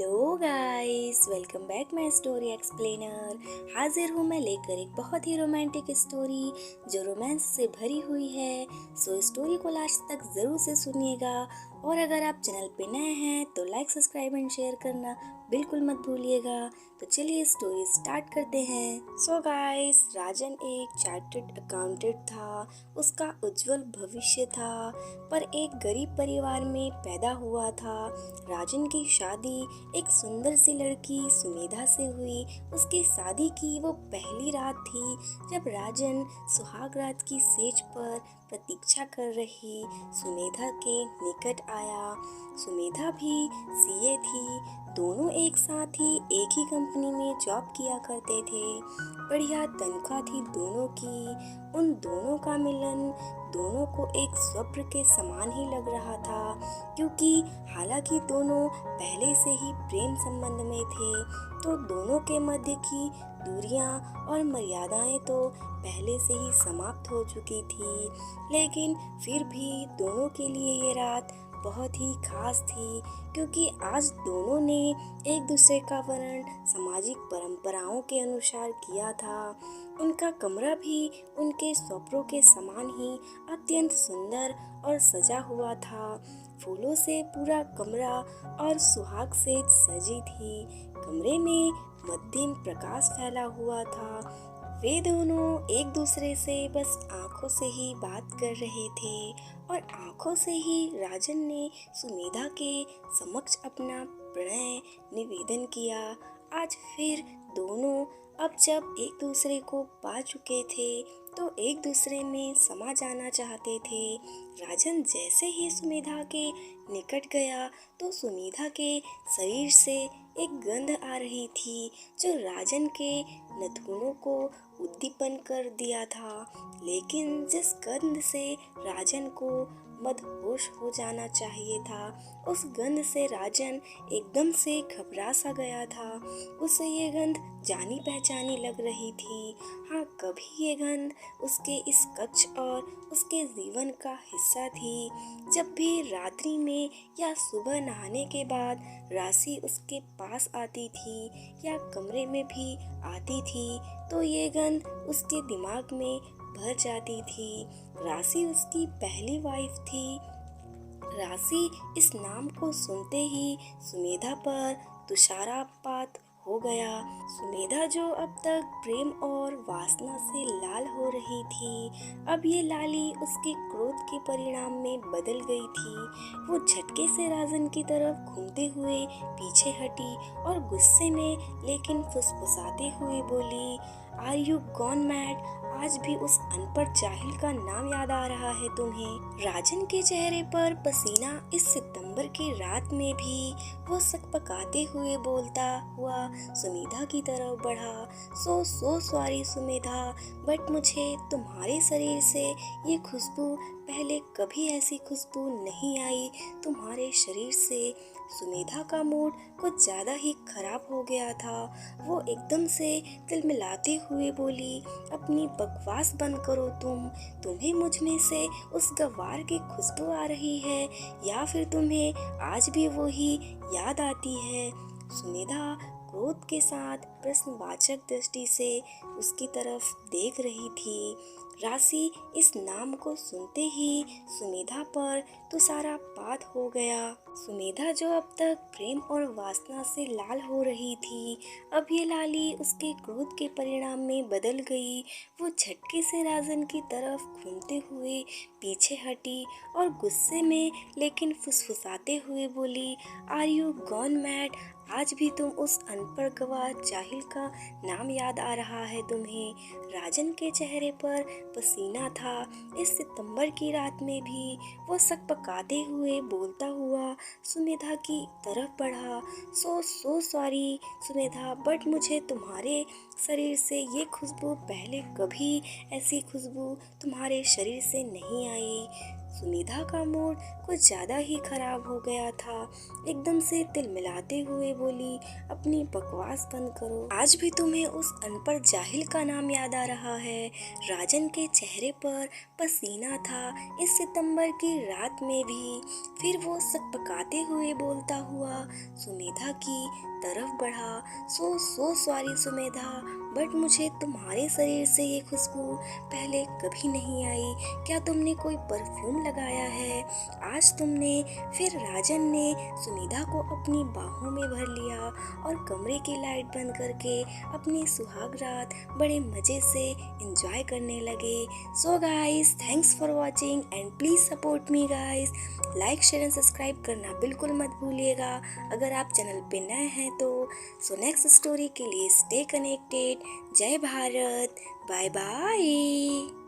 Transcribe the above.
Hello guys, welcome back my story explainer. हाजिर हूँ मैं लेकर एक बहुत ही रोमांटिक स्टोरी जो रोमांस से भरी हुई है। सो स्टोरी को लास्ट तक ज़रूर से सुनिएगा और अगर आप चैनल पे नए हैं तो लाइक सब्सक्राइब एंड शेयर करना बिल्कुल मत भूलिएगा। तो चलिए स्टोरी स्टार्ट करते हैं। सो गाइस, राजन एक चार्टर्ड अकाउंटेंट था। उसका उज्जवल भविष्य था, पर एक गरीब परिवार में पैदा हुआ था। राजन की शादी एक सुंदर सी लड़की सुमेधा से हुई। उसकी शादी की वो पहली रात थी जब राजन सुहाग रात की सेज पर प्रतीक्षा कर रही सुमेधा के निकट आया। सुमेधा भी सीए थी। दोनों एक साथ ही एक ही कंपनी में जॉब किया करते थे। बढ़िया तनख्वाह थी दोनों की। उन दोनों का मिलन दोनों को एक स्वप्न के समान ही लग रहा था, क्योंकि हालांकि दोनों पहले से ही प्रेम संबंध में थे, तो दोनों के मध्य की दूरियां और मर्यादाएं तो पहले से ही समाप्त हो चुकी थी। लेकिन फिर भी दोनों के लिए ये रात बहुत ही खास थी, क्योंकि आज दोनों ने एक दूसरे का वर्ण सामाजिक परंपराओं के अनुसार किया था। उनका कमरा भी उनके स्वप्नों के समान ही अत्यंत सुंदर और सजा हुआ था। फूलों से पूरा कमरा और सुहाग से सजी थी। कमरे में मध्यम प्रकाश फैला हुआ था। वे दोनों एक दूसरे से बस आंखों से ही बात कर रहे थे और आंखों से ही राजन ने सुमेधा के समक्ष अपना प्रणय निवेदन किया। आज फिर दोनों अब जब एक दूसरे को पा चुके थे तो एक दूसरे में समा जाना चाहते थे। राजन जैसे ही सुमेधा के निकट गया तो सुमेधा के शरीर से एक गंध आ रही थी जो राजन के नथुनों को उद्दीपन कर दिया था। लेकिन जिस गंध से राजन को मदहोश हो जाना चाहिए था, उस गंध से राजन एकदम से घबरा सा गया था। उसे ये गंध जानी पहचानी लग रही थी। हाँ, कभी ये गंध उसके इस कक्ष और उसके जीवन का हिस्सा थी। जब भी रात्रि में या सुबह नहाने के बाद राशि उसके पास आती थी या कमरे में भी आती थी, तो ये गंध उसके दिमाग में भर जाती थी। राशि उसकी पहली वाइफ थी। राशि इस नाम को सुनते ही सुमेधा पर तुषारपात हो गया। सुमेधा जो अब तक प्रेम और वासना से लाल हो रही थी, अब ये लाली उसके क्रोध के परिणाम में बदल गई थी। वो झटके से राजन की तरफ घूमते हुए पीछे हटी और गुस्से में लेकिन फुसफुसाते हुए बोली, आर यू गॉन मैड? आज भी उस अनपढ़ जाहिल का नाम याद आ रहा है तुम्हें? राजन के चेहरे पर पसीना इस सितंबर की रात में भी वो सकपकाते हुए बोलता हुआ सुमेधा की तरफ बढ़ा। सो सॉरी सुमेधा, बट मुझे तुम्हारे शरीर से ये खुशबू पहले कभी ऐसी खुशबू नहीं आई तुम्हारे शरीर से। सुमेधा का मूड कुछ ज़्यादा ही खराब हो गया था। वो एकदम से तिलमिलाते हुए बोली, अपनी बकवास बंद करो तुम्हें मुझ में से उस गवार की खुशबू आ रही है या फिर तुम्हें आज भी वो ही याद आती है? सुमेधा क्रोध के साथ प्रश्नवाचक दृष्टि से उसकी तरफ देख रही थी। राशि इस नाम को सुनते ही सुमेधा पर तुषारपात हो गया। सुमेधा जो अब तक प्रेम और वासना से लाल हो रही थी, अब ये लाली उसके क्रोध के परिणाम में बदल गई। वो झटके से राजन की तरफ घूमते हुए पीछे हटी और गुस्से में लेकिन फुसफुसाते हुए बोली, आर यू गॉन मैड? आज भी तुम उस अनपढ़ गवार जाहिल का नाम याद आ रहा है तुम्हें? राजन के चेहरे पर पसीना था। इस सितंबर की रात में भी वो सकपकाते हुए बोलता हुआ सुमेधा की तरफ बढ़ा। सो सॉरी सुमेधा, बट मुझे तुम्हारे शरीर से ये खुशबू पहले कभी ऐसी खुशबू तुम्हारे शरीर से नहीं आई। सुनिधा का मूड कुछ ज़्यादा ही खराब हो गया था। एकदम से तिलमिलाते हुए बोली, अपनी बकवास बंद करो। आज भी तुम्हें उस अनपढ़ जाहिल का नाम याद आ रहा है? राजन के चेहरे पर पसीना था इस सितंबर की रात में भी। फिर वो सकपकाते हुए बोलता हुआ सुमेधा की तरफ बढ़ा, सो सॉरी सुमेधा, बट मुझे तुम्हारे शरीर से ये खुशबू पहले कभी नहीं आई। क्या तुमने कोई परफ्यूम लगाया है? आज तुमने। फिर राजन ने सुनिधा को अपनी बाहों में भर लिया और कमरे की लाइट बंद करके अपनी सुहाग रात बड़े मज़े से एंजॉय करने लगे। So guys, thanks for watching and please support me guys. Like share and subscribe करना बिल्कुल मत भूलिएगा अगर आप चैनल पे नए हैं तो। सो नेक्स्ट स्टोरी के लिए स्टे कनेक्टेड। जय भारत, बाय बाय।